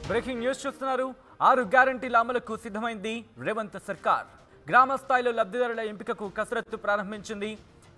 Breaking news చూస్తున్నారు. 6 గ్యారంటీల అమలుకు సిద్ధమైంది రేవంత్ సర్కార్. గ్రామ స్థాయిలో లబ్ధిదారుల ఎంపికకు కసరత్తు ప్రారంభించింది.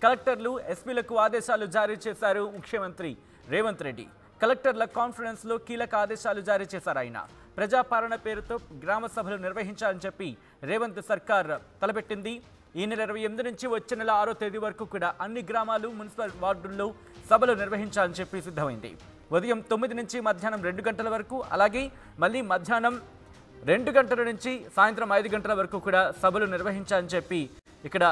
కలెక్టర్లు, ఎస్పీలకు ఆదేశాలు జారీ చేశారు ముఖ్యమంత్రి రేవంత్ రెడ్డి. కలెక్టర్ల కాన్ఫరెన్స్ లో కీలక ఆదేశాలు జారీ చేశారు ఆయన. ప్రజాపాలన పేరుతో గ్రామ సభలు నిర్వహించాలని చెప్పి రేవంత్ సర్కార్ తలపెట్టింది. ఈ నెల 28 నుంచి వచ్చే నెల 6వ తేదీ వరకు కూడా అన్ని గ్రామాలు, మున్సిపల్ వార్డుల్లో సభలు నిర్వహించాలని చెప్పి సిద్ధమైంది. ఉదయం 9 నుంచి మధ్యాహ్నం 2 గంటల వరకు, అలాగే మళ్ళీ మధ్యాహ్నం 2 గంటల నుంచి సాయంత్రం 5 గంటల వరకు కూడా సభలు నిర్వహించాలని చెప్పి ఇక్కడ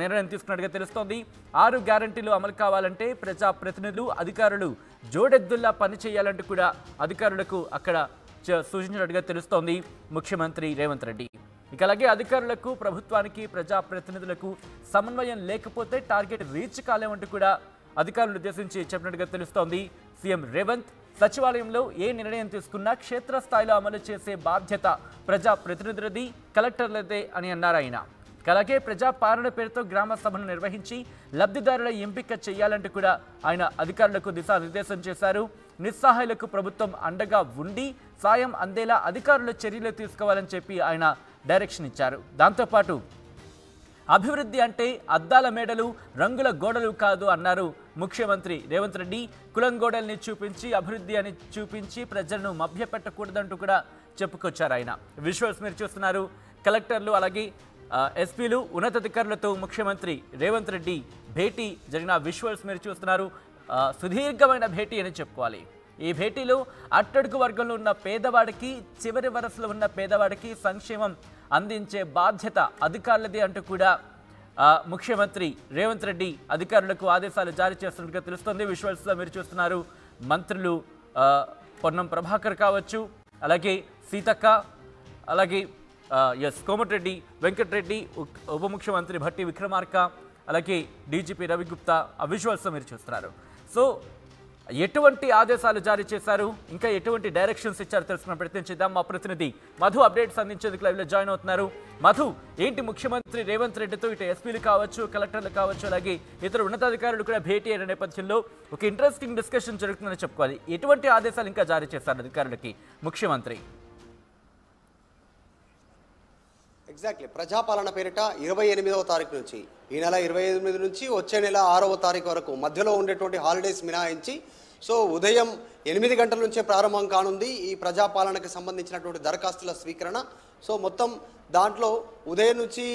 నిర్ణయం తీసుకున్నట్టుగా తెలుస్తోంది. 6 గ్యారంటీలు అమలు కావాలంటే ప్రజాప్రతినిధులు, అధికారులు జోడెద్దుల్లా పనిచేయాలంటూ కూడా అధికారులకు అక్కడ సూచించినట్టుగా తెలుస్తోంది ముఖ్యమంత్రి రేవంత్ రెడ్డి. ఇక అలాగే అధికారులకు, ప్రభుత్వానికి, ప్రజాప్రతినిధులకు సమన్వయం లేకపోతే టార్గెట్ రీచ్ కాలేమంటూ కూడా అధికారులు ఉద్దేశించి చెప్పినట్టుగా తెలుస్తోంది. సీఎం రేవంత్ సచివాలయంలో ఏ నిర్ణయం తీసుకున్నా క్షేత్రస్థాయిలో అమలు చేసే బాధ్యత ప్రజాప్రతినిధులది, కలెక్టర్లదే అని అన్నారు ఆయన. అలాగే ప్రజాపాలన పేరుతో గ్రామ సభను నిర్వహించి లబ్ధిదారుల ఎంపిక చేయాలంటూ కూడా ఆయన అధికారులకు దిశానిర్దేశం చేశారు. నిస్సహాయులకు ప్రభుత్వం అండగా ఉండి సాయం అందేలా అధికారులు చర్యలు తీసుకోవాలని చెప్పి ఆయన డైరెక్షన్ ఇచ్చారు. దాంతోపాటు అభివృద్ధి అంటే అద్దాల మేడలు, రంగుల గోడలు కాదు అన్నారు ముఖ్యమంత్రి రేవంత్ రెడ్డి. కులం గోడల్ని చూపించి, అభివృద్ధి అని చూపించి ప్రజలను మభ్యపెట్టకూడదంటూ కూడా చెప్పుకొచ్చారు ఆయన. విజువల్స్ మీరు చూస్తున్నారు. కలెక్టర్లు, అలాగే ఎస్పీలు, ఉన్నతాధికారులతో ముఖ్యమంత్రి రేవంత్ రెడ్డి భేటీ జరిగిన విజువల్స్ మీరు చూస్తున్నారు. సుదీర్ఘమైన భేటీ అని చెప్పుకోవాలి. ఈ భేటీలో అట్టడుగు వర్గంలో ఉన్న పేదవాడికి, చివరి వరసలో ఉన్న పేదవాడికి సంక్షేమం అందించే బాధ్యత అధికారులది అంటూ కూడా ముఖ్యమంత్రి రేవంత్ రెడ్డి అధికారులకు ఆదేశాలు జారీ చేస్తున్నట్టుగా తెలుస్తోంది. విజువల్స్లో మీరు చూస్తున్నారు. మంత్రులు పొన్నం ప్రభాకర్ కావచ్చు, అలాగే సీతక్క, అలాగే కోమటిరెడ్డి వెంకటరెడ్డి, ఉప ముఖ్యమంత్రి భట్టి విక్రమార్క, అలాగే డీజీపీ రవిగుప్తా ఆ విజువల్స్ మీరు చూస్తున్నారు. సో ఎటువంటి ఆదేశాలు జారీ చేశారు, ఇంకా ఎటువంటి డైరెక్షన్స్ ఇచ్చారో తెలుసుకున్న ప్రయత్నం చేద్దాం. మా ప్రతినిధి మధు అప్డేట్స్ అందించేందుకు లైవ్లో జాయిన్ అవుతున్నారు. మధు, ఏంటి ముఖ్యమంత్రి రేవంత్ రెడ్డితో ఇటు ఎస్పీలు కావచ్చు, కలెక్టర్లు కావచ్చు, అలాగే ఇతర ఉన్నతాధికారులు కూడా భేటీ అయిన నేపథ్యంలో ఒక ఇంట్రెస్టింగ్ డిస్కషన్ జరుగుతుందని చెప్పుకోవాలి. ఎటువంటి ఆదేశాలు ఇంకా జారీ చేశారు అధికారులకి ముఖ్యమంత్రి? ఎగ్జాక్ట్లీ, ప్రజాపాలన పేరిట 28వ తారీఖు నుంచి, ఈ నెల 28 నుంచి వచ్చే నెల 6వ తారీఖు వరకు మధ్యలో ఉండేటువంటి హాలిడేస్ మినహాయించి సో ఉదయం 8 గంటల నుంచే ప్రారంభం కానుంది ఈ ప్రజాపాలనకు సంబంధించినటువంటి దరఖాస్తుల స్వీకరణ. సో మొత్తం దాంట్లో ఉదయం నుంచి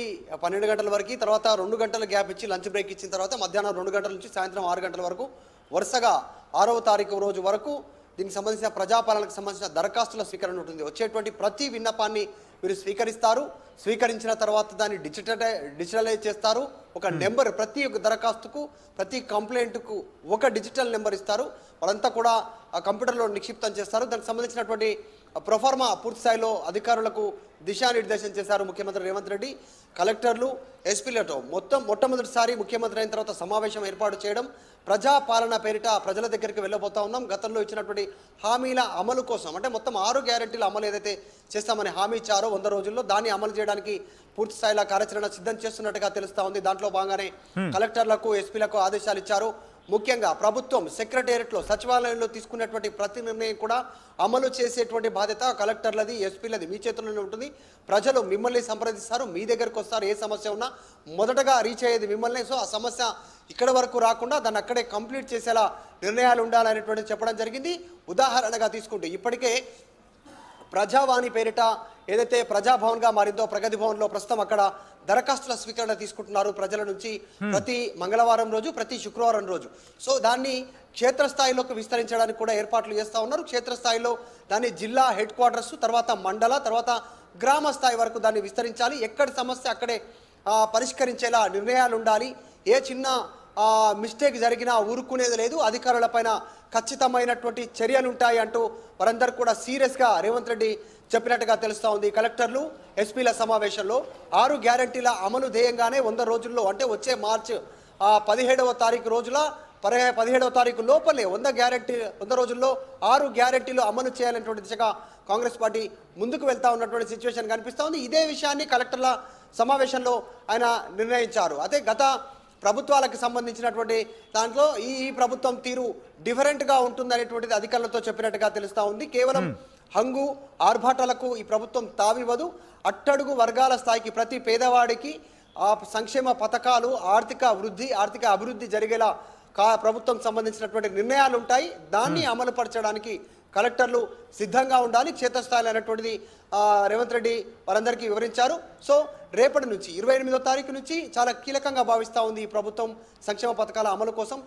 12 గంటల వరకు, తర్వాత 2 గంటల గ్యాప్ ఇచ్చి లంచ్ బ్రేక్ ఇచ్చిన తర్వాత మధ్యాహ్నం 2 గంటల నుంచి సాయంత్రం 6 గంటల వరకు వరుసగా 6వ తారీఖు రోజు వరకు దీనికి సంబంధించిన ప్రజాపాలనకు సంబంధించిన దరఖాస్తుల స్వీకరణ ఉంటుంది. వచ్చేటువంటి ప్రతి విన్నపాన్ని మీరు స్వీకరిస్తారు. స్వీకరించిన తర్వాత దాన్ని డిజిటలైజ్ చేస్తారు. ఒక నెంబర్, ప్రతి ఒక్క దరఖాస్తుకు, ప్రతి కంప్లైంట్కు ఒక డిజిటల్ నెంబర్ ఇస్తారు. వాళ్ళంతా కూడా ఆ కంప్యూటర్లో నిక్షిప్తం చేస్తారు. దానికి సంబంధించినటువంటి ప్రొఫార్మా పూర్తి స్థాయిలో అధికారులకు దిశానిర్దేశం చేశారు ముఖ్యమంత్రి రేవంత్ రెడ్డి. కలెక్టర్లు, ఎస్పీలతో మొట్టమొదటిసారి ముఖ్యమంత్రి అయిన తర్వాత సమావేశం ఏర్పాటు చేయడం. ప్రజాపాలన పేరిట ప్రజల దగ్గరికి వెళ్ళబోతా ఉన్నాం. గతంలో ఇచ్చినటువంటి హామీల అమలు కోసం, అంటే మొత్తం 6 గ్యారెంటీల అమలు ఏదైతే చేస్తామని హామీ ఇచ్చారో 100 రోజుల్లో, దాన్ని అమలు చేయడానికి పూర్తి స్థాయిలో కార్యాచరణ సిద్ధం చేస్తున్నట్టుగా తెలుస్తా ఉంది. దాంట్లో భాగంగానే కలెక్టర్లకు, ఎస్పీలకు ఆదేశాలు ఇచ్చారు. ముఖ్యంగా ప్రభుత్వం సెక్రటేరియట్లో, సచివాలయంలో తీసుకున్నటువంటి ప్రతి నిర్ణయం కూడా అమలు చేసేటువంటి బాధ్యత కలెక్టర్లది, ఎస్పీలది. మీ చేతుల్లోనే ఉంటుంది. ప్రజలు మిమ్మల్ని సంప్రదిస్తారు, మీ దగ్గరకు వస్తారు. ఏ సమస్య ఉన్నా మొదటగా రీచ్ అయ్యేది మిమ్మల్ని. సో ఆ సమస్య ఇక్కడ వరకు రాకుండా దాన్ని అక్కడే కంప్లీట్ చేసేలా నిర్ణయాలు ఉండాలనేటువంటి చెప్పడం జరిగింది. ఉదాహరణగా తీసుకుంటే ఇప్పటికే ప్రజావాణి పేరిట ఏదైతే ప్రజాభవన్గా మారిందో ప్రగతి భవన్లో ప్రస్తుతం అక్కడ దరఖాస్తుల స్వీకరణ తీసుకుంటున్నారు ప్రజల నుంచి. ప్రతి మంగళవారం రోజు, ప్రతి శుక్రవారం రోజు. సో దాన్ని క్షేత్రస్థాయిలోకి విస్తరించడానికి కూడా ఏర్పాట్లు చేస్తూ ఉన్నారు. క్షేత్రస్థాయిలో దాన్ని జిల్లా హెడ్ క్వార్టర్స్, తర్వాత మండల, తర్వాత గ్రామ స్థాయి వరకు దాన్ని విస్తరించాలి. ఎక్కడి సమస్య అక్కడే పరిష్కరించేలా నిర్ణయాలు ఉండాలి. ఏ చిన్న మిస్టేక్ జరిగినా ఊరుకునేది లేదు. అధికారులపైన ఖచ్చితమైనటువంటి చర్యలు ఉంటాయి అంటూ వారందరూ కూడా సీరియస్గా రేవంత్ రెడ్డి చెప్పినట్టుగా తెలుస్తూ ఉంది. కలెక్టర్లు, ఎస్పీల సమావేశంలో 6 గ్యారంటీల అమలు ధ్యేయంగానే 100 రోజుల్లో, అంటే వచ్చే మార్చి 17వ తారీఖు రోజుల 17వ తారీఖు లోపలే 100 రోజుల్లో 6 గ్యారెంటీలు అమలు చేయాలనేటువంటి దిశగా కాంగ్రెస్ పార్టీ ముందుకు వెళ్తా ఉన్నటువంటి సిచ్యువేషన్ కనిపిస్తూ ఉంది. ఇదే విషయాన్ని కలెక్టర్ల సమావేశంలో ఆయన నిర్ణయించారు. అదే గత ప్రభుత్వాలకు సంబంధించినటువంటి దాంట్లో ఈ ప్రభుత్వం తీరు డిఫరెంట్గా ఉంటుందనేటువంటిది అధికారులతో చెప్పినట్టుగా తెలుస్తూ ఉంది. కేవలం హంగు ఆర్భాటాలకు ఈ ప్రభుత్వం తావివ్వదు. అట్టడుగు వర్గాల స్థాయికి ప్రతి పేదవాడికి ఆ సంక్షేమ పథకాలు, ఆర్థిక అభివృద్ధి జరిగేలా ప్రభుత్వం సంబంధించినటువంటి నిర్ణయాలు ఉంటాయి. దాన్ని అమలు పరచడానికి కలెక్టర్లు సిద్ధంగా ఉండాలి. క్షేత్రస్థాయిలో అనేటువంటిది రేవంత్ రెడ్డి వారందరికీ వివరించారు. సో రేపటి నుంచి 28వ తారీఖు నుంచి చాలా కీలకంగా భావిస్తూ ఉంది ఈ ప్రభుత్వం సంక్షేమ పథకాల అమలు కోసం.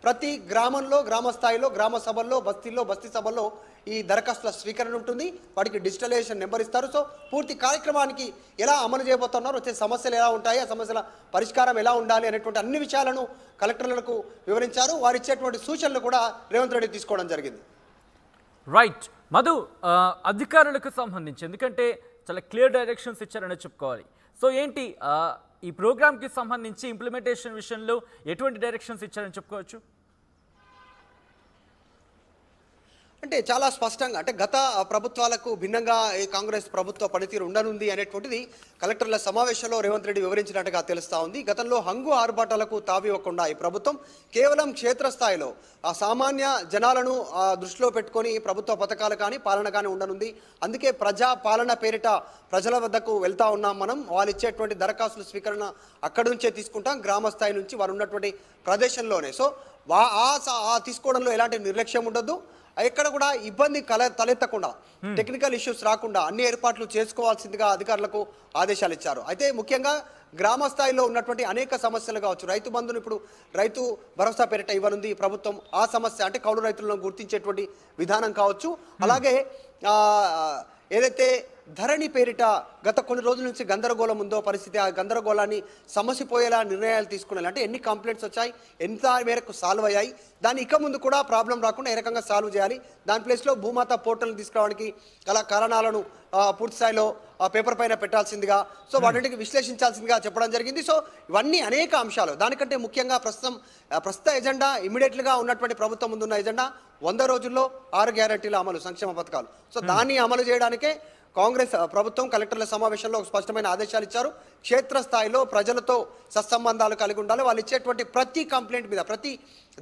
ప్రతి గ్రామంలో, గ్రామ స్థాయిలో, గ్రామ సభల్లో, బస్తీ సభల్లో ఈ దరఖాస్తుల స్వీకరణ ఉంటుంది. వాటికి డిజిటలైజేషన్ నెంబర్ ఇస్తారు. సో పూర్తి కార్యక్రమానికి ఎలా అమలు చేయబోతున్నారు, వచ్చే సమస్యలు ఎలా ఉంటాయి, ఆ సమస్యల పరిష్కారం ఎలా ఉండాలి అనేటువంటి అన్ని విషయాలను కలెక్టర్లకు వివరించారు. వారు ఇచ్చేటువంటి సూచనలు కూడా రేవంత్ రెడ్డి తీసుకోవడం జరిగింది. రైట్ మధు, అధికారులకు సంబంధించి ఎందుకంటే చాలా క్లియర్ డైరెక్షన్స్ ఇచ్చారని చెప్పుకోవాలి. సో ఏంటి ఈ ప్రోగ్రామ్కి సంబంధించి ఇంప్లిమెంటేషన్ విషయంలో ఎటువంటి డైరెక్షన్స్ ఇచ్చారని చెప్పుకోవచ్చు? అంటే చాలా స్పష్టంగా, అంటే గత ప్రభుత్వాలకు భిన్నంగా ఈ కాంగ్రెస్ ప్రభుత్వ పనితీరు ఉండనుంది అనేటువంటిది కలెక్టర్ల సమావేశంలో రేవంత్ రెడ్డి వివరించినట్టుగా తెలుస్తూ ఉంది. గతంలో హంగు ఆర్భాటాలకు తావివ్వకుండా ఈ ప్రభుత్వం కేవలం క్షేత్రస్థాయిలో ఆ సామాన్య జనాలను దృష్టిలో పెట్టుకొని ప్రభుత్వ పథకాలు కానీ పాలన కానీ ఉండనుంది. అందుకే ప్రజా పాలన పేరిట ప్రజల వద్దకు వెళ్తా ఉన్నాం మనం. వాళ్ళు ఇచ్చేటువంటి దరఖాస్తుల స్వీకరణ అక్కడి నుంచే తీసుకుంటాం, గ్రామ స్థాయి నుంచి వారు ఉన్నటువంటి ప్రదేశంలోనే. సో తీసుకోవడంలో ఎలాంటి నిర్లక్ష్యం ఉండొద్దు, ఎక్కడ కూడా ఇబ్బంది తలెత్తకుండా, టెక్నికల్ ఇష్యూస్ రాకుండా అన్ని ఏర్పాట్లు చేసుకోవాల్సిందిగా అధికారులకు ఆదేశాలు ఇచ్చారు. అయితే ముఖ్యంగా గ్రామ స్థాయిలో ఉన్నటువంటి అనేక సమస్యలు కావచ్చు, రైతు బంధును ఇప్పుడు రైతు భరోసా పేరిట ఇవ్వనుంది ప్రభుత్వం. ఆ సమస్య అంటే కౌలు రైతులను గుర్తించేటువంటి విధానం కావచ్చు. అలాగే ఏదైతే ధరణి పేరిట గత కొన్ని రోజుల నుంచి గందరగోళం ఉందో పరిస్థితి, ఆ గందరగోళాన్ని సమసిపోయేలా నిర్ణయాలు తీసుకునేలా, అంటే ఎన్ని కంప్లైంట్స్ వచ్చాయి, ఎంత మేరకు సాల్వ్ అయ్యాయి, దాన్ని ఇక ముందు కూడా ప్రాబ్లం రాకుండా ఏ రకంగా సాల్వ్ చేయాలి, దాని ప్లేస్లో భూమాత పోర్టల్ని తీసుకురావడానికి గల కారణాలను పూర్తి స్థాయిలో పేపర్ పైన పెట్టాల్సిందిగా, సో వాటికి విశ్లేషించాల్సిందిగా చెప్పడం జరిగింది. సో ఇవన్నీ అనేక అంశాలు. దానికంటే ముఖ్యంగా ప్రస్తుత ఎజెండా, ఇమీడియట్గా ఉన్నటువంటి ప్రభుత్వం ముందున్న ఎజెండా 100 రోజుల్లో 6 గ్యారెంటీల అమలు, సంక్షేమ పథకాలు. సో దాన్ని అమలు చేయడానికే కాంగ్రెస్ ప్రభుత్వం కలెక్టర్ల సమావేశంలో స్పష్టమైన ఆదేశాలు ఇచ్చారు. క్షేత్రస్థాయిలో ప్రజలతో సత్సంబంధాలు కలిగి ఉండాలి. వాళ్ళు ఇచ్చేటువంటి ప్రతి కంప్లైంట్ మీద, ప్రతి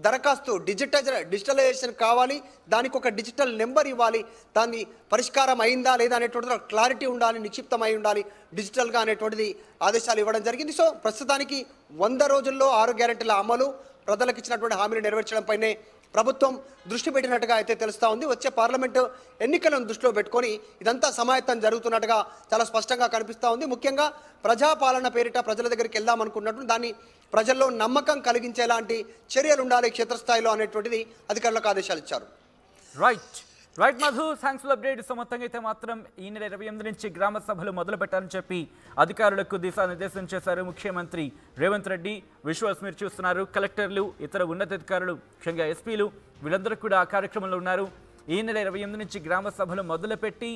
దరఖాస్తు డిజిటలైజేషన్ కావాలి, దానికి ఒక డిజిటల్ నెంబర్ ఇవ్వాలి, దాన్ని పరిష్కారం అయిందా లేదా అనేటువంటిది క్లారిటీ ఉండాలి, నిక్షిప్తమై ఉండాలి డిజిటల్గా అనేటువంటిది ఆదేశాలు ఇవ్వడం జరిగింది. సో ప్రస్తుతానికి 100 రోజుల్లో 6 గ్యారెంటీల అమలు, ప్రజలకు ఇచ్చినటువంటి హామీలు నెరవేర్చడంపైనే ప్రభుత్వం దృష్టి పెట్టినట్టుగా అయితే తెలుస్తూ ఉంది. వచ్చే పార్లమెంటు ఎన్నికలను దృష్టిలో పెట్టుకొని ఇదంతా సమాయత్తం జరుగుతున్నట్టుగా చాలా స్పష్టంగా కనిపిస్తూ ఉంది. ముఖ్యంగా ప్రజాపాలన పేరిట ప్రజల దగ్గరికి వెళ్దామనుకున్నట్టు దాన్ని ప్రజల్లో నమ్మకం కలిగించేలాంటి చర్యలు ఉండాలి క్షేత్రస్థాయిలో అనేటువంటిది అధికారులకు ఆదేశాలు ఇచ్చారు. Right Madhu, thanks for update. మొత్తంగా అయితే మాత్రం ఈ నెల 28 నుంచి గ్రామ సభలు మొదలు పెట్టాలని చెప్పి అధికారులకు దిశానిర్దేశం చేశారు ముఖ్యమంత్రి రేవంత్ రెడ్డి. విజువల్స్ మీరు చూస్తున్నారు. కలెక్టర్లు, ఇతర ఉన్నతాధికారులు, ముఖ్యంగా ఎస్పీలు వీళ్ళందరూ కూడా ఆ కార్యక్రమంలో ఉన్నారు. ఈ నెల 28 నుంచి గ్రామ సభలు మొదలుపెట్టి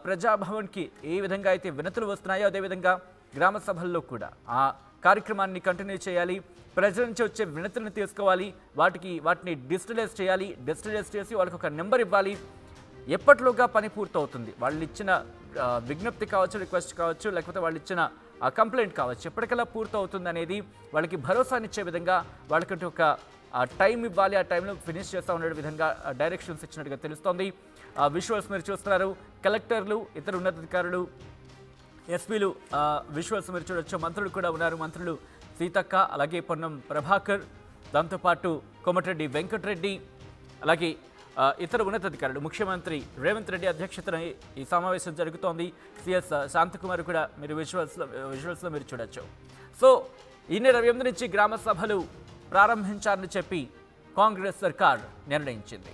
ప్రజాభవన్కి ఏ విధంగా అయితే వినతులు వస్తున్నాయో అదేవిధంగా గ్రామ సభల్లో కూడా ఆ కార్యక్రమాన్ని కంటిన్యూ చేయాలి. ప్రజల నుంచి వచ్చే వినతులను తీసుకోవాలి, వాటిని డిజిటలైజ్ చేయాలి. డిజిటలైజ్ చేసి వాళ్ళకి ఒక నెంబర్ ఇవ్వాలి. ఎప్పటిలోగా పని పూర్తవుతుంది, వాళ్ళు ఇచ్చిన విజ్ఞప్తి కావచ్చు, రిక్వెస్ట్ కావచ్చు, లేకపోతే వాళ్ళు ఇచ్చిన కంప్లైంట్ కావచ్చు, ఎప్పటికల్లా పూర్తవుతుంది అనేది వాళ్ళకి భరోసానిచ్చే విధంగా వాళ్ళకంటే ఒక టైం ఇవ్వాలి. ఆ టైంలో ఫినిష్ చేస్తూ ఉండే విధంగా డైరెక్షన్స్ ఇచ్చినట్టుగా తెలుస్తోంది. విజువల్స్ మీరు చూస్తున్నారు. కలెక్టర్లు, ఇతర ఉన్నతాధికారులు, ఎస్పీలు విజువల్స్ మీరు చూడొచ్చు. మంత్రులు కూడా ఉన్నారు. మంత్రులు సీతక్క, అలాగే పొన్నం ప్రభాకర్, దాంతోపాటు కోమటిరెడ్డి వెంకటరెడ్డి, అలాగే ఇతర ఉన్నతాధికారులు. ముఖ్యమంత్రి రేవంత్ రెడ్డి అధ్యక్షతన ఈ సమావేశం జరుగుతోంది. సిఎస్ శాంతకుమార్ కూడా మీరు విజువల్స్లో మీరు చూడొచ్చు. సో ఈ నెల 28 నుంచి గ్రామ సభలు ప్రారంభించాలని చెప్పి కాంగ్రెస్ సర్కార్ నిర్ణయించింది.